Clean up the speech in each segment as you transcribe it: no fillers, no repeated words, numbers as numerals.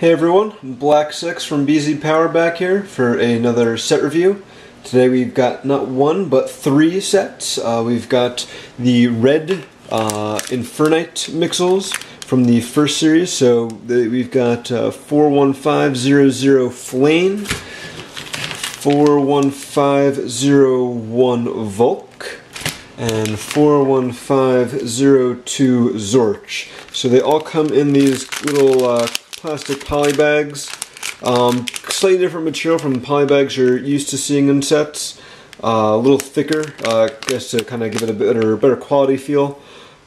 Hey everyone, Black6 from BZPower back here for another set review. Today we've got not one but three sets. We've got the red Infernite Mixels from the first series. So we've got 41500 Flain, 41501 Vulk, and 41502 Zorch. So they all come in these little plastic poly bags. Slightly different material from the poly bags you're used to seeing in sets. A little thicker, just to kind of give it a better quality feel.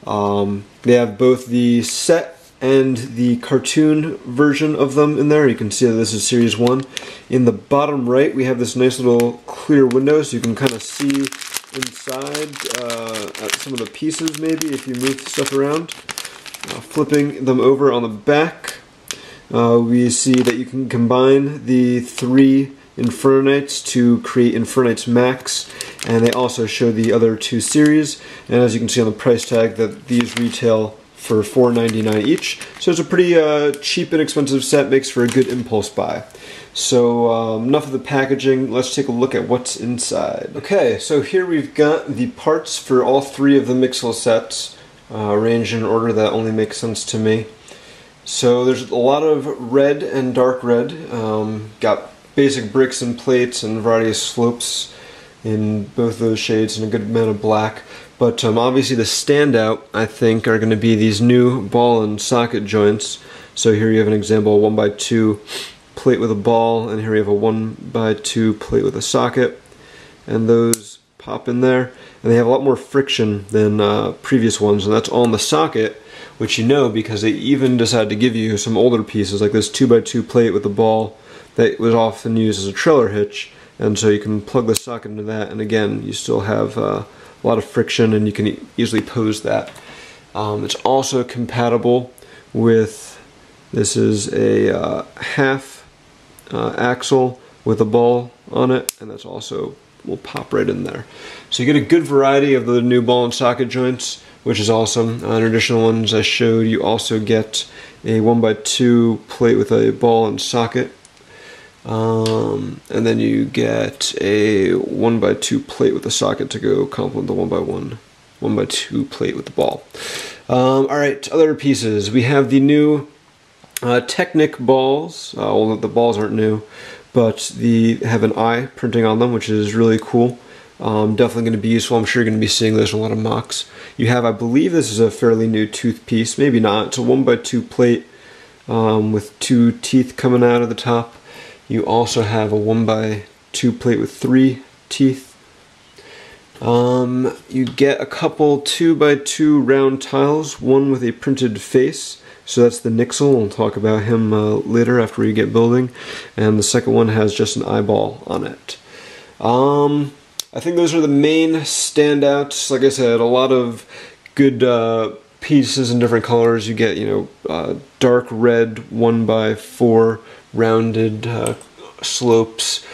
They have both the set and the cartoon version of them in there. You can see that this is Series 1. In the bottom right, we have this nice little clear window, so you can kind of see inside some of the pieces, maybe, if you move stuff around. Flipping them over on the back, we see that you can combine the three Infernites to create Infernites Max, and they also show the other two series, and as you can see on the price tag that these retail for $4.99 each, so it's a pretty cheap and inexpensive set, makes for a good impulse buy. So enough of the packaging, let's take a look at what's inside. Okay, so here we've got the parts for all three of the Mixel sets, arranged in an order that only makes sense to me. So there's a lot of red and dark red. Got basic bricks and plates and a variety of slopes in both those shades and a good amount of black. But obviously the standout, I think, are going to be these new ball and socket joints. So here you have an example, 1x2 plate with a ball, and here you have a 1x2 plate with a socket. And those pop in there, and they have a lot more friction than previous ones, and that's all in the socket, which you know because they even decided to give you some older pieces like this 2x2 plate with a ball that was often used as a trailer hitch, and so you can plug the socket into that, and again you still have a lot of friction and you can easily pose that. It's also compatible with, this is a half axle with a ball on it, and that's also will pop right in there. So you get a good variety of the new ball and socket joints, which is awesome. On additional ones I showed, you also get a 1x2 plate with a ball and socket. And then you get a 1x2 plate with a socket to go complement the 1x2 plate with the ball. Alright, other pieces. We have the new Technic balls. Well, the balls aren't new, but they have an eye printing on them, which is really cool. Definitely going to be useful. I'm sure you're going to be seeing this in a lot of mocks. You have, I believe this is a fairly new tooth piece, maybe not. It's a 1x2 plate with two teeth coming out of the top. You also have a 1x2 plate with three teeth. You get a couple 2x2 round tiles, one with a printed face. So that's the Mixel, we'll talk about him later after we get building. And the second one has just an eyeball on it. I think those are the main standouts. Like I said, a lot of good pieces in different colors. You get, dark red 1x4 rounded slopes.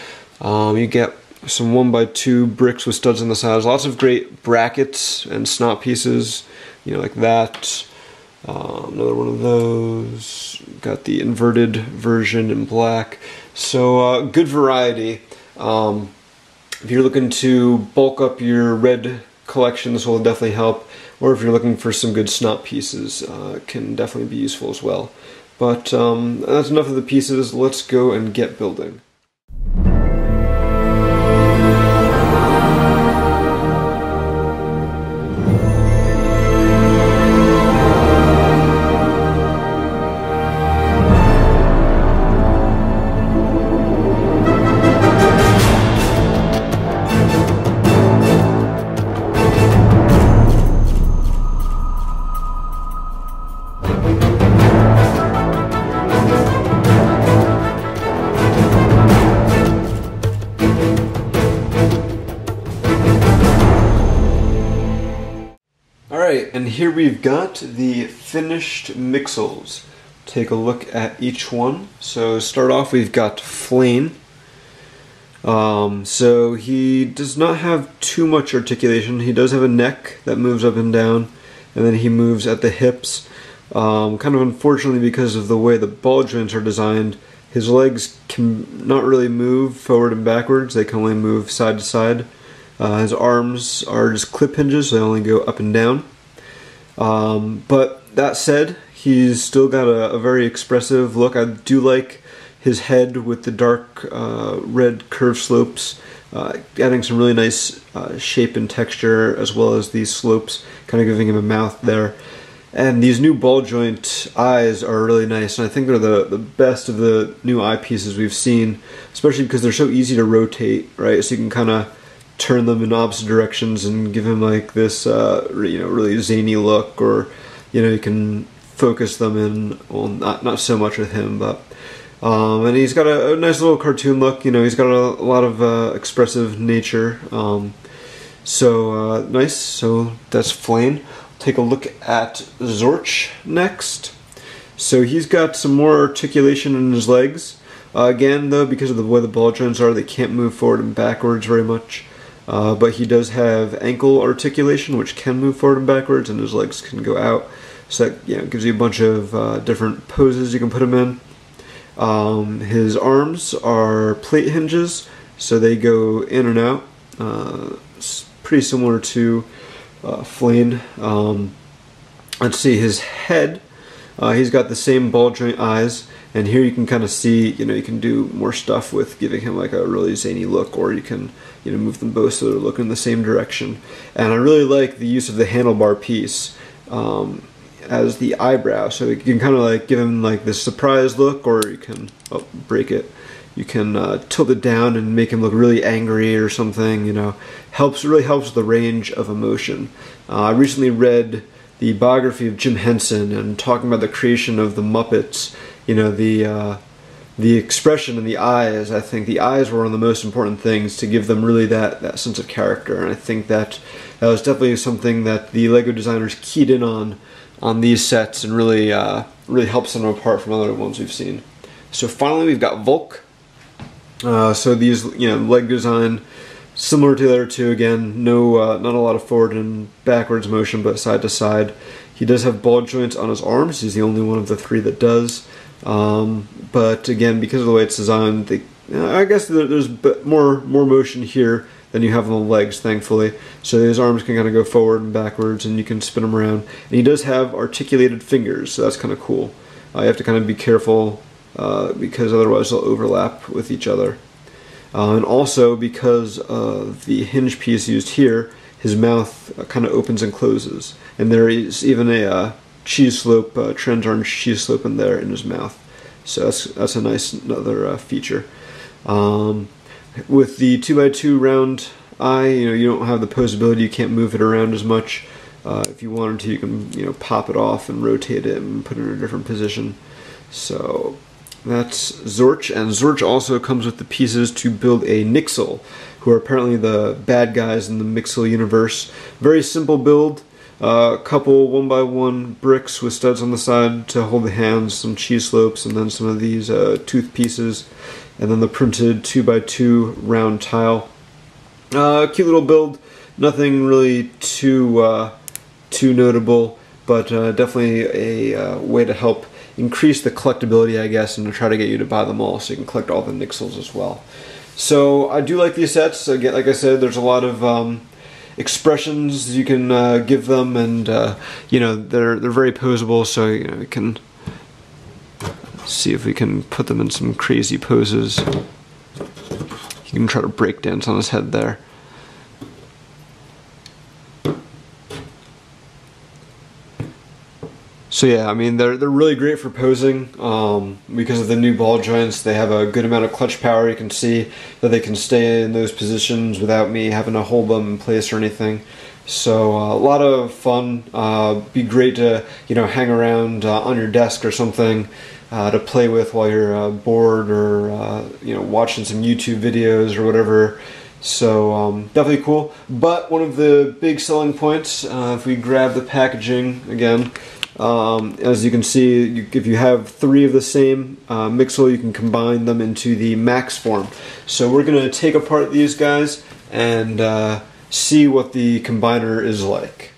You get some 1x2 bricks with studs on the sides. Lots of great brackets and snot pieces, like that. Another one of those. Got the inverted version in black. So good variety. If you're looking to bulk up your red collection, this will definitely help. Or if you're looking for some good snot pieces, it can definitely be useful as well. But that's enough of the pieces. Let's go and get building. And here we've got the finished Mixels. Take a look at each one. So start off, we've got Flain. So he does not have too much articulation. He does have a neck that moves up and down, and then he moves at the hips, Kind of unfortunately, because of the way the ball joints are designed, his legs can not really move forward and backwards. They can only move side to side. His arms are just clip hinges, so they only go up and down. But that said, he's still got a very expressive look. I do like his head with the dark red curved slopes, adding some really nice shape and texture, as well as these slopes, kind of giving him a mouth there. And these new ball joint eyes are really nice, and I think they're the best of the new eyepieces we've seen, especially because they're so easy to rotate, right? So you can kind of turn them in opposite directions and give him like this, really zany look, or you can focus them in. Well, not so much with him, but and he's got a nice little cartoon look. He's got a lot of expressive nature. So nice. So that's Flain. Take a look at Zorch next. So he's got some more articulation in his legs. Again, though, because of the way the ball joints are, they can't move forward and backwards very much. But he does have ankle articulation, which can move forward and backwards, and his legs can go out. So that gives you a bunch of different poses you can put him in. His arms are plate hinges, so they go in and out. It's pretty similar to Flain. Let's see, his head, he's got the same ball joint eyes, and here you can kind of see, you can do more stuff with giving him like a really zany look, or you can, move them both so they're looking in the same direction. And I really like the use of the handlebar piece as the eyebrow, so you can kind of like give him like this surprise look, or you can, break it. You can tilt it down and make him look really angry or something, really helps with the range of emotion. I recently read the biography of Jim Henson, and talking about the creation of the Muppets, the expression in the eyes, I think the eyes were one of the most important things to give them really that sense of character, and I think that was definitely something that the LEGO designers keyed in on these sets, and really helps them apart from other ones we've seen. So finally we've got Vulk. So these, leg design, similar to the other two. Again, not a lot of forward and backwards motion, but side to side. He does have ball joints on his arms. He's the only one of the three that does. But again, because of the way it's designed, I guess there's more motion here than you have on the legs, thankfully. So his arms can kind of go forward and backwards, and you can spin them around. And he does have articulated fingers, so that's kind of cool. You have to kind of be careful, because otherwise they'll overlap with each other. And also, because of the hinge piece used here, his mouth kind of opens and closes. And there is even a cheese slope, trans orange cheese slope in there in his mouth. So that's a nice another feature. With the 2x2 round eye, you don't have the posability, you can't move it around as much. If you wanted to, you can pop it off and rotate it and put it in a different position. So that's Zorch, and Zorch also comes with the pieces to build a Mixel, who are apparently the bad guys in the Mixel universe. Very simple build, a couple 1x1 bricks with studs on the side to hold the hands, some cheese slopes, and then some of these tooth pieces, and then the printed 2x2 round tile. Cute little build, nothing really too notable, but definitely a way to help increase the collectability, I guess, and to try to get you to buy them all so you can collect all the Mixels as well. So I do like these sets. Again, like I said, there's a lot of expressions you can give them, and they're very posable, so we can see if we can put them in some crazy poses. You can try to break dance on his head there. So yeah, I mean, they're really great for posing because of the new ball joints. They have a good amount of clutch power. You can see that they can stay in those positions without me having to hold them in place or anything. So a lot of fun. Be great to hang around on your desk or something to play with while you're bored, or watching some YouTube videos or whatever. So definitely cool. But one of the big selling points, if we grab the packaging again. As you can see, if you have three of the same Mixel, you can combine them into the max form. So we're going to take apart these guys and see what the combiner is like.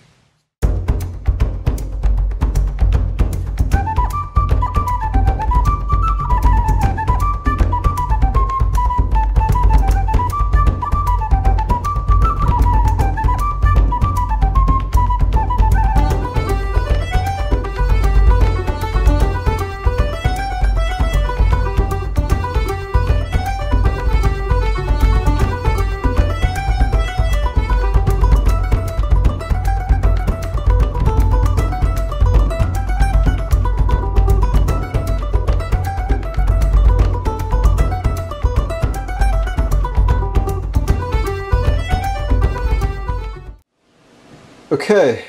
Okay,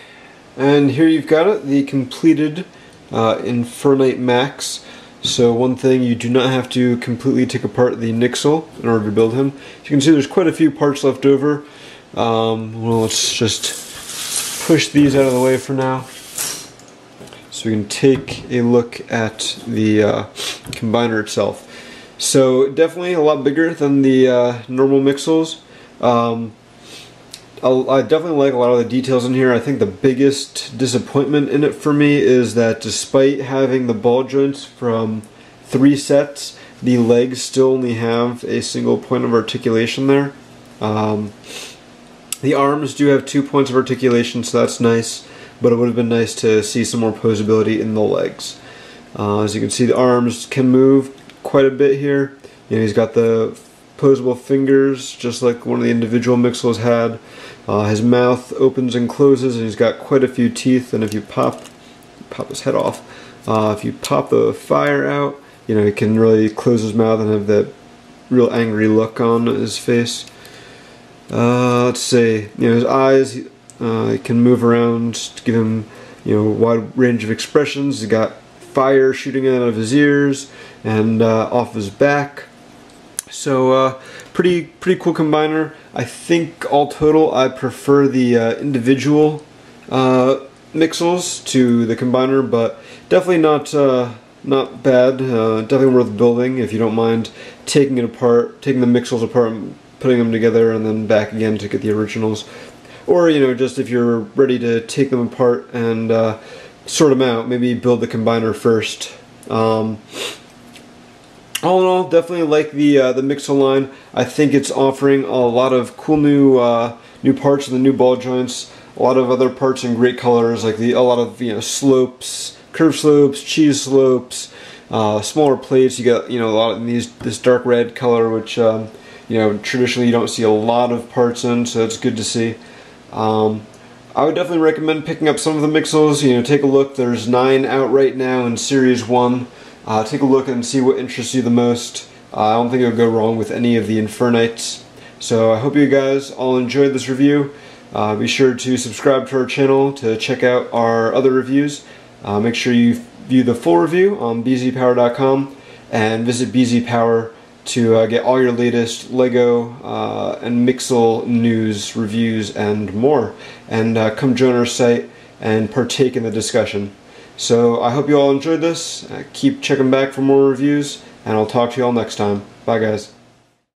and here you've got it, the completed Infernite Max. So one thing, you do not have to completely take apart the Mixel in order to build him. As you can see, there's quite a few parts left over. Well, let's just push these out of the way for now, so we can take a look at the combiner itself. So definitely a lot bigger than the normal Mixels. I definitely like a lot of the details in here. I think the biggest disappointment in it for me is that despite having the ball joints from 3 sets, the legs still only have a single point of articulation there. The arms do have 2 points of articulation, so that's nice, but it would have been nice to see some more posability in the legs. As you can see, the arms can move quite a bit here. You know, he's got the posable fingers, just like one of the individual Mixels had. His mouth opens and closes, and he's got quite a few teeth, and if you pop his head off, if you pop the fire out, you know, he can really close his mouth and have that real angry look on his face. Let's see, you know, his eyes, he can move around to give him, you know, a wide range of expressions. He's got fire shooting out of his ears and off his back. So pretty cool combiner. I think all total I prefer the individual Mixels to the combiner, but definitely not bad. Definitely worth building if you don't mind taking it apart, taking the Mixels apart and putting them together and then back again to get the originals. Or, you know, just if you're ready to take them apart and sort them out, maybe build the combiner first. All in all, definitely like the Mixel line. I think it's offering a lot of cool new parts and the new ball joints. A lot of other parts in great colors, like a lot of, you know, slopes, curved slopes, cheese slopes, smaller plates. You got, you know, a lot in this dark red color, which you know, traditionally you don't see a lot of parts in, so it's good to see. I would definitely recommend picking up some of the Mixels. You know, take a look. There's 9 out right now in Series 1. Take a look and see what interests you the most. I don't think you'll go wrong with any of the Infernites. So I hope you guys all enjoyed this review. Be sure to subscribe to our channel to check out our other reviews. Make sure you view the full review on BZPower.com and visit BZPower to get all your latest LEGO and Mixel news, reviews, and more. And come join our site and partake in the discussion. So I hope you all enjoyed this. Keep checking back for more reviews, and I'll talk to you all next time. Bye guys.